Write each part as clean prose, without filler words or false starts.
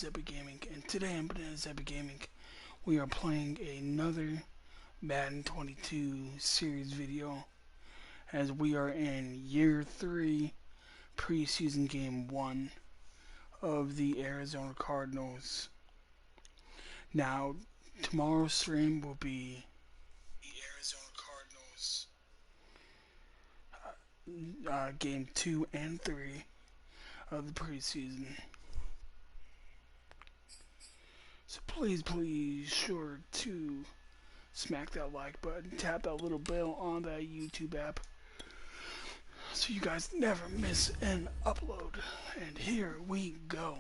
Epic Gaming, and today on Epic Gaming, we are playing another Madden 22 series video as we are in year 3, preseason game 1 of the Arizona Cardinals. Now, tomorrow's stream will be the Arizona Cardinals game 2 and 3 of the preseason. So please sure to smack that like button, tap that little bell on that YouTube app so you guys never miss an upload. And here we go.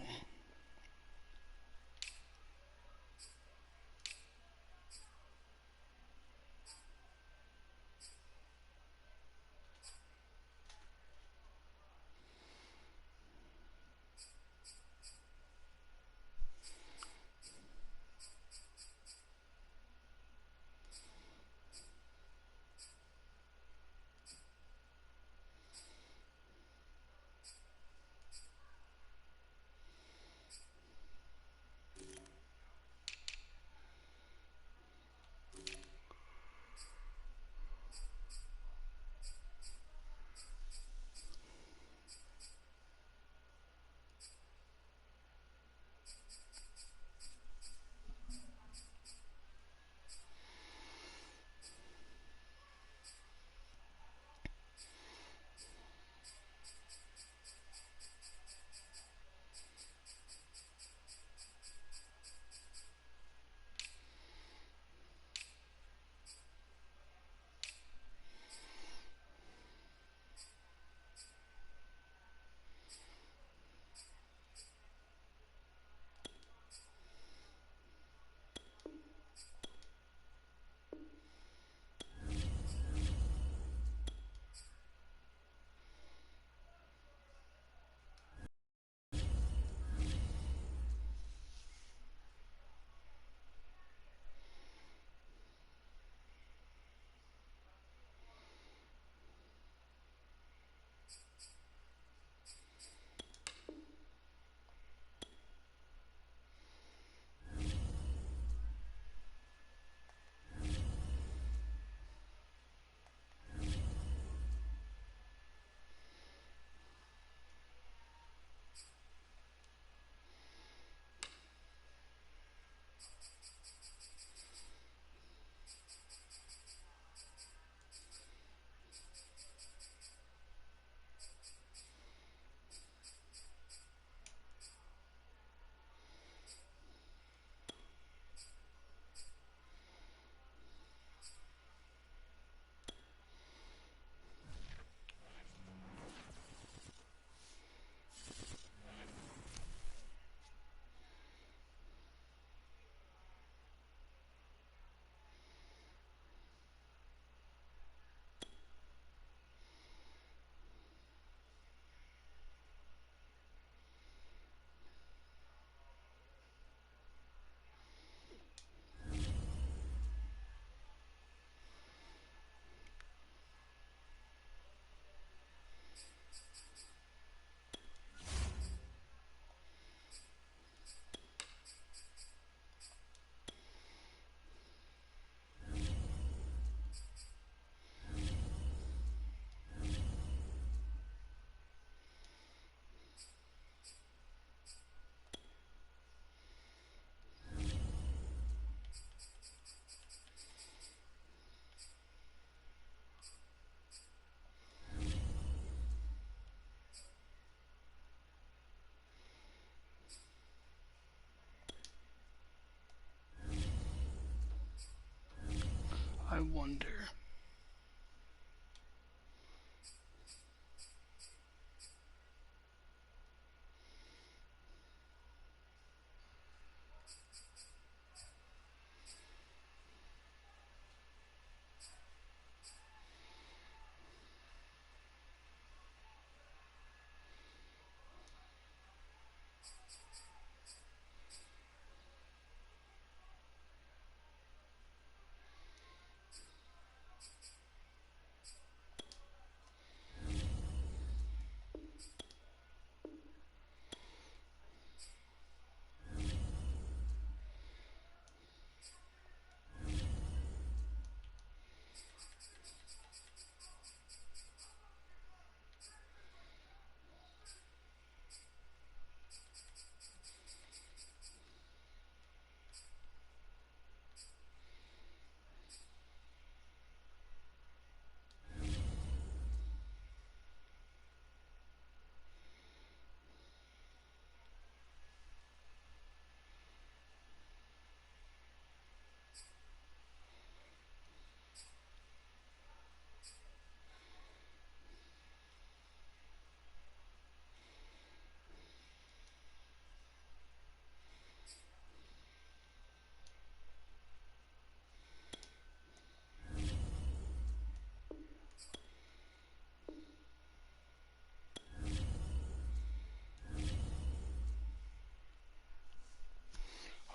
I wonder.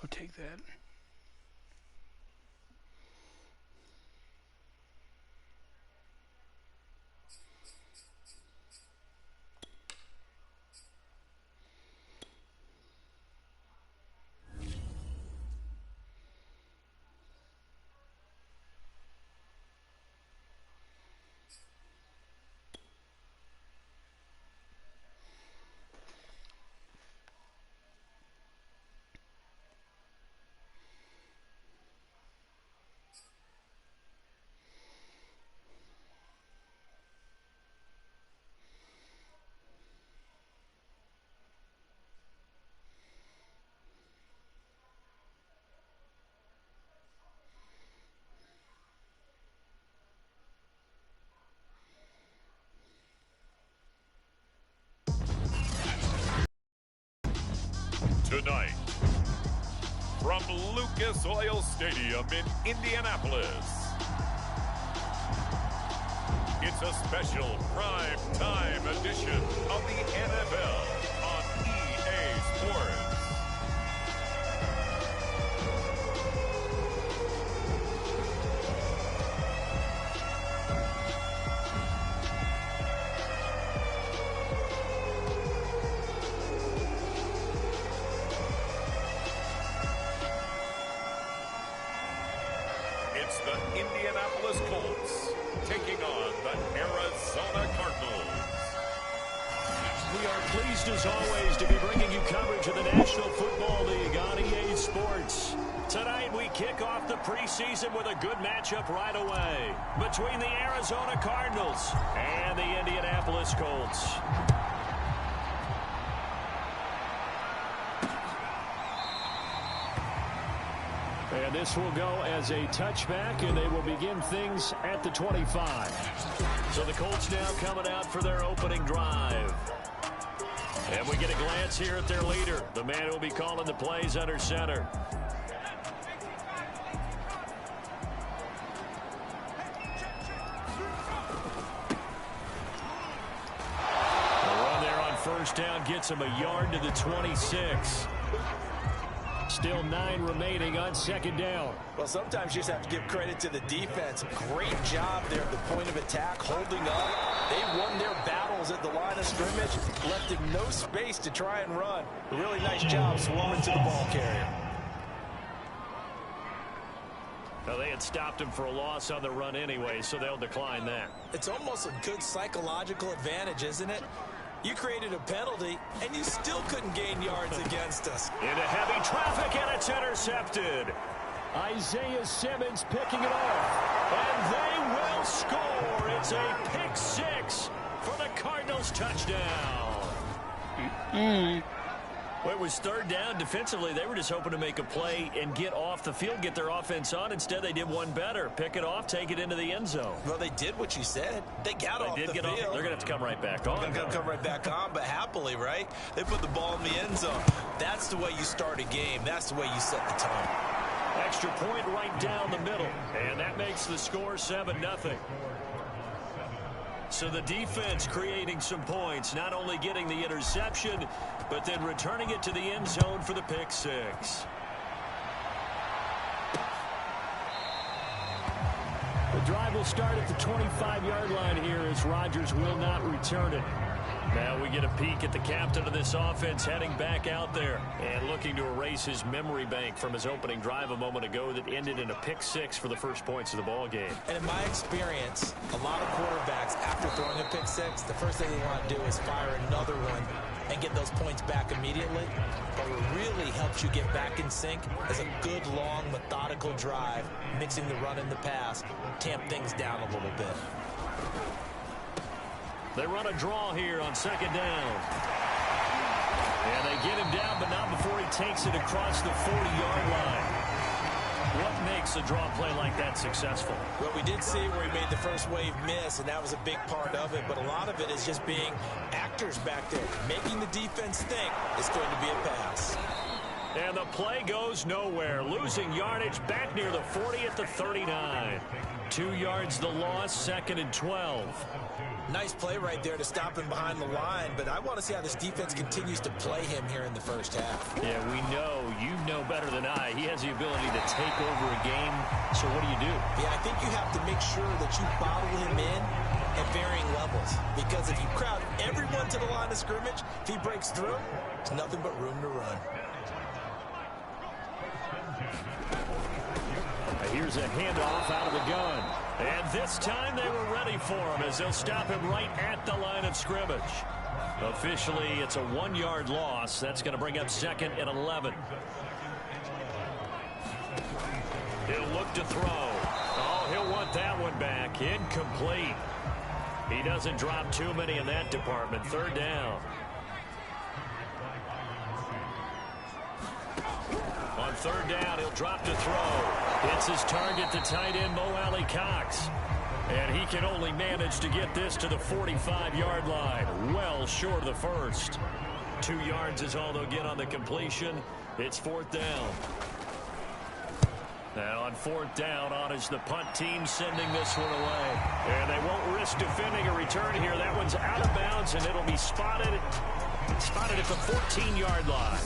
I'll take that. Tonight, from Lucas Oil Stadium in Indianapolis, it's a special prime time edition of the NFL on EA Sports. It's the Indianapolis Colts taking on the Arizona Cardinals. We are pleased as always to be bringing you coverage of the National Football League on EA Sports. Tonight we kick off the preseason with a good matchup right away between the Arizona Cardinals and the Indianapolis Colts. And this will go as a touchback, and they will begin things at the 25. So the Colts now coming out for their opening drive. And we get a glance here at their leader, the man who will be calling the plays under center. The run there on first down gets him a yard to the 26. Still 9 remaining on second down. Well, sometimes you just have to give credit to the defense. Great job there at the point of attack, holding up. They won their battles at the line of scrimmage, left him no space to try and run. A really nice job swarming to the ball carrier. Now, they had stopped him for a loss on the run anyway, so they'll decline that. It's almost a good psychological advantage, isn't it? You created a penalty, and you still couldn't gain yards against us. Into heavy traffic, and it's intercepted. Isaiah Simmons picking it off, and they will score. It's a pick six for the Cardinals touchdown. Well, it was third down. Defensively, they were just hoping to make a play and get off the field, get their offense on. Instead, they did one better. Pick it off, take it into the end zone. Well, they did what you said. They got off the field. They're going to have to come right back on. They're going to come right back on, but happily, right? They put the ball in the end zone. That's the way you start a game. That's the way you set the tone. Extra point right down the middle. And that makes the score 7-0. So the defense creating some points, not only getting the interception, but then returning it to the end zone for the pick six. The drive will start at the 25-yard line here as Rodgers will not return it. Now we get a peek at the captain of this offense heading back out there and looking to erase his memory bank from his opening drive a moment ago that ended in a pick six for the first points of the ball game. And in my experience, a lot of quarterbacks, after throwing a pick six, the first thing they want to do is fire another one and get those points back immediately. But what really helps you get back in sync is a good, long, methodical drive, mixing the run and the pass, tamp things down a little bit. They run a draw here on second down. And they get him down, but not before he takes it across the 40-yard line. What makes a draw play like that successful? Well, we did see where he made the first wave miss, and that was a big part of it. But a lot of it is just being actors back there, making the defense think it's going to be a pass. And the play goes nowhere. Losing yardage back near the 40 at the 39. 2 yards the loss, second and 12. Nice play right there to stop him behind the line, but I want to see how this defense continues to play him here in the first half. Yeah, we know, you know better than I, take over a game. So what do you do? Yeah, I think you have to make sure that you bottle him in at varying levels. Because if you crowd everyone to the line of scrimmage, if he breaks through, there's nothing but room to run. Here's a handoff out of the gun. And this time they were ready for him as they'll stop him right at the line of scrimmage. Officially, it's a 1-yard loss. That's going to bring up 2nd and 11. He'll look to throw. Oh, he'll want that one back. Incomplete. He doesn't drop too many in that department. 3rd down. On 3rd down, he'll drop to throw. It's his target, the tight end, Mo Alley Cox. And he can only manage to get this to the 45-yard line. Well short of the first. 2 yards is all they'll get on the completion. It's 4th down. Now on 4th down, on is the punt team sending this one away. And they won't risk defending a return here. That one's out of bounds, and it'll be spotted at the 14-yard line.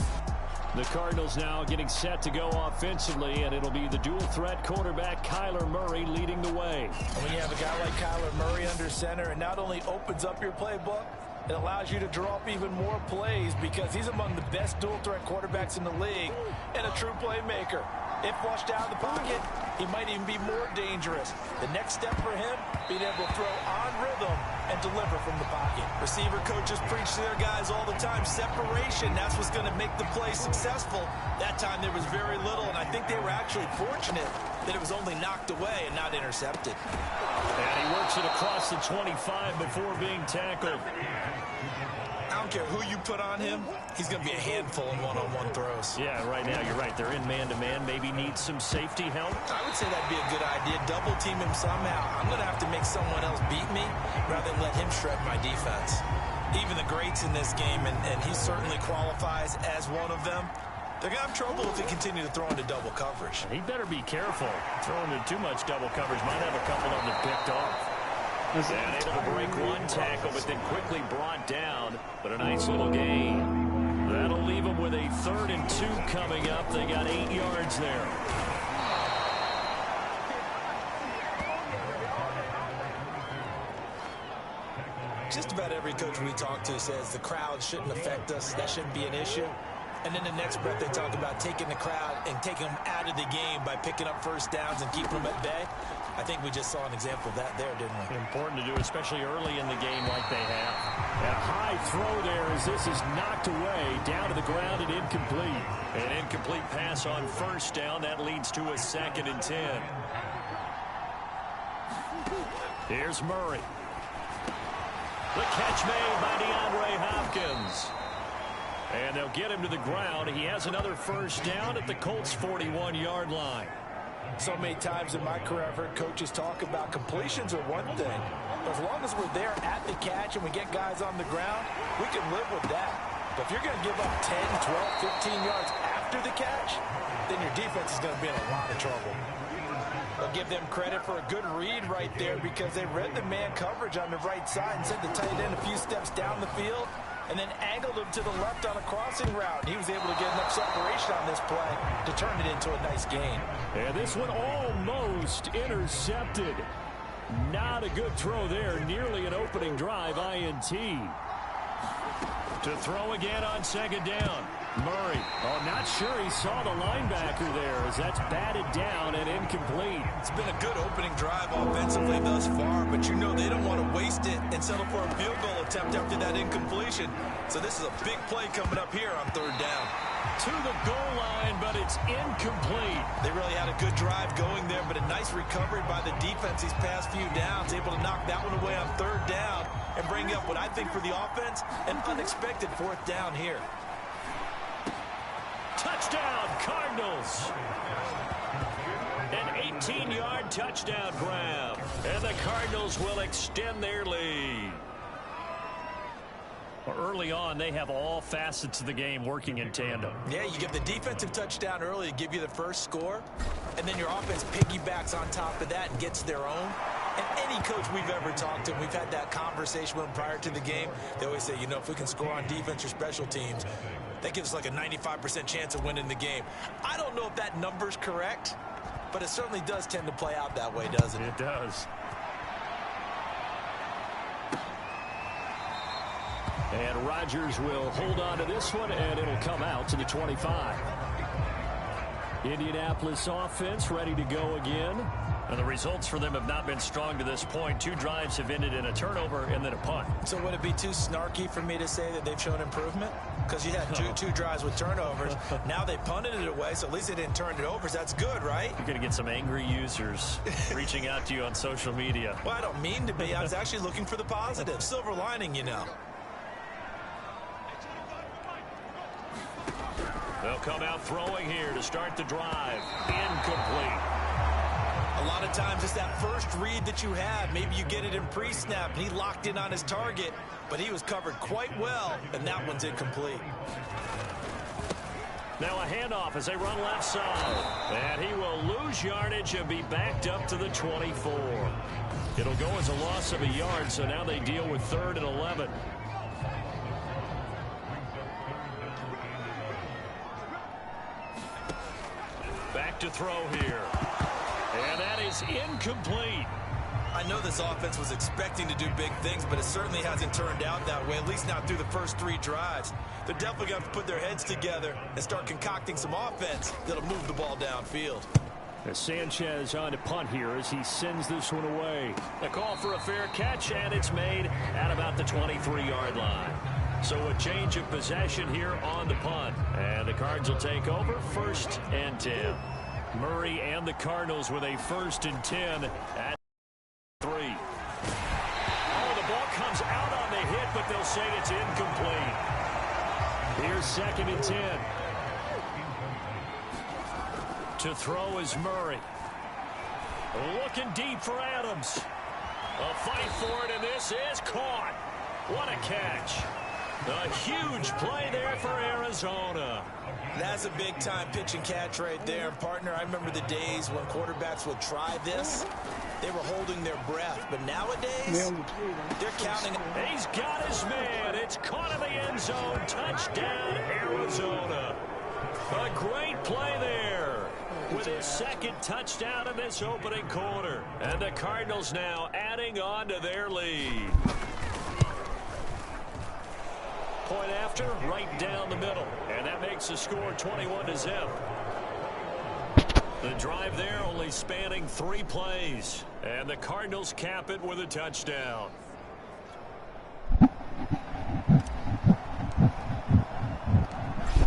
The Cardinals now getting set to go offensively, and it'll be the dual-threat quarterback Kyler Murray leading the way. And when you have a guy like Kyler Murray under center, it not only opens up your playbook, it allows you to draw up even more plays because he's among the best dual-threat quarterbacks in the league and a true playmaker. If flushed out of the pocket, he might even be more dangerous. The next step for him, being able to throw on rhythm and deliver from the pocket. Receiver coaches preach to their guys all the time. Separation, that's what's going to make the play successful. That time there was very little, and I think they were actually fortunate that it was only knocked away and not intercepted. And he works it across the 25 before being tackled. I don't care who you put on him, he's going to be a handful in one-on-one throws. Yeah, right now you're right. They're in man-to-man. Maybe need some safety help. I would say that'd be a good idea. Double team him somehow. I'm going to have to make someone else beat me rather than let him shred my defense. Even the greats in this game, and he certainly qualifies as one of them, they're going to have trouble if they continue to throw into double coverage. He better be careful. Throwing into too much double coverage might have a couple of them picked off. And able to break one tackle, but then quickly brought down. But a nice little gain. That'll leave them with a 3rd and 2 coming up. They got 8 yards there. Just about every coach we talk to says the crowd shouldn't affect us. That shouldn't be an issue. And then the next breath they talk about taking the crowd and taking them out of the game by picking up 1st downs and keeping them at bay. I think we just saw an example of that there, didn't we? Important to do, especially early in the game like they have. And a high throw there as this is knocked away, down to the ground and incomplete. An incomplete pass on 1st down. That leads to a 2nd and 10. Here's Murray. The catch made by DeAndre Hopkins. And they'll get him to the ground. He has another 1st down at the Colts' 41-yard line. So many times in my career I've heard coaches talk about completions are one thing. But as long as we're there at the catch and we get guys on the ground, we can live with that. But if you're going to give up 10, 12, 15 yards after the catch, then your defense is going to be in a lot of trouble. I'll give them credit for a good read right there because they read the man coverage on the right side and sent the tight end a few steps down the field and then angled him to the left on a crossing route. He was able to get enough separation on this play to turn it into a nice gain. And this one almost intercepted. Not a good throw there. Nearly an opening drive, INT. To throw again on 2nd down. Murray. Oh, not sure he saw the linebacker there as that's batted down and incomplete. It's been a good opening drive offensively thus far, but you know they don't want to waste it and settle for a field goal attempt after that incompletion. So this is a big play coming up here on 3rd down. To the goal line, but it's incomplete. They really had a good drive going there, but a nice recovery by the defense these past few downs, able to knock that one away on 3rd down and bring up what I think for the offense, an unexpected 4th down here. Touchdown, Cardinals. An 18-yard touchdown grab. And the Cardinals will extend their lead. Early on, they have all facets of the game working in tandem. Yeah, you get the defensive touchdown early to give you the first score, and then your offense piggybacks on top of that and gets their own. And any coach we've ever talked to, we've had that conversation with them prior to the game. They always say, you know, if we can score on defense or special teams, that gives us like a 95% chance of winning the game. I don't know if that number's correct, but it certainly does tend to play out that way, doesn't it? It does. And Rodgers will hold on to this one, and it'll come out to the 25. Indianapolis offense ready to go again. And the results for them have not been strong to this point. 2 drives have ended in a turnover and then a punt. So would it be too snarky for me to say that they've shown improvement? Because you had two drives with turnovers. Now they punted it away, so at least they didn't turn it over. So that's good, right? You're going to get some angry users reaching out to you on social media. Well, I don't mean to be. I was actually looking for the positive. Silver lining, you know. They'll come out throwing here to start the drive. Incomplete. A lot of times it's that first read that you have. Maybe you get it in pre-snap, and he locked in on his target, but he was covered quite well, and that one's incomplete. Now a handoff as they run left side. And he will lose yardage and be backed up to the 24. It'll go as a loss of a yard, so now they deal with 3rd and 11. Back to throw here. And that is incomplete. I know this offense was expecting to do big things, but it certainly hasn't turned out that way, at least not through the first 3 drives. They're definitely going to have to put their heads together and start concocting some offense that'll move the ball downfield. As Sanchez on to punt here as he sends this one away. A call for a fair catch, and it's made at about the 23-yard line. So a change of possession here on the punt. And the Cards will take over 1st and 10. Murray and the Cardinals with a 1st and 10 at 3. Oh, the ball comes out on the hit, but they'll say it's incomplete. Here's 2nd and 10. To throw is Murray. Looking deep for Adams. A fight for it, and this is caught. What a catch. A huge play there for Arizona. That's a big-time pitch and catch right there. Partner, I remember the days when quarterbacks would try this. They were holding their breath. But nowadays, they're counting. He's got his man. It's caught in the end zone. Touchdown, Arizona. A great play there with his 2nd touchdown in this opening quarter. And the Cardinals now adding on to their lead. Point after, right down the middle. And that makes the score 21-0. The drive there only spanning 3 plays. And the Cardinals cap it with a touchdown.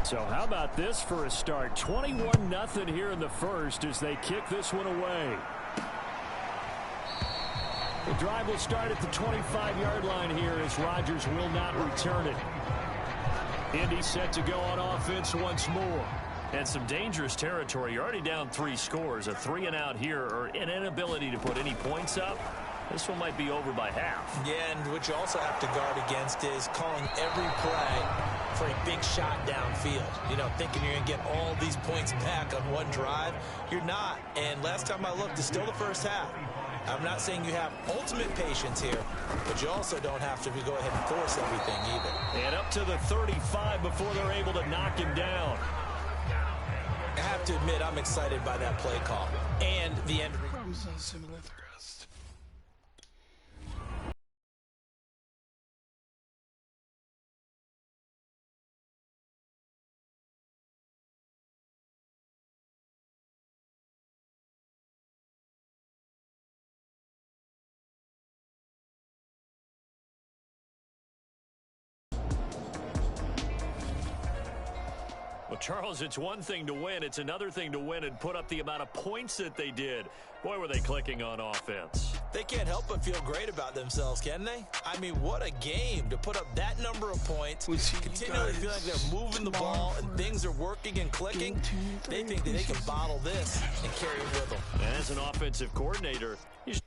So how about this for a start? 21-0 here in the first as they kick this one away. The drive will start at the 25-yard line here as Rodgers will not return it. Indy set to go on offense once more. And some dangerous territory. You're already down 3 scores. A 3-and-out here or an inability to put any points up. This one might be over by half. Yeah, and what you also have to guard against is calling every play for a big shot downfield. You know, thinking you're going to get all these points back on one drive. You're not. And last time I looked, it's still the first half. I'm not saying you have ultimate patience here, but you also don't have to go ahead and force everything either. And up to the 35 before they're able to knock him down. I have to admit, I'm excited by that play call and the end. Similar thrust. Well, Charles, it's one thing to win. It's another thing to win and put up the amount of points that they did. Boy, were they clicking on offense. They can't help but feel great about themselves, can they? I mean, what a game to put up that number of points. Continually feel like they're moving the ball and things are working and clicking. They think that they can bottle this and carry it with them. And as an offensive coordinator, he's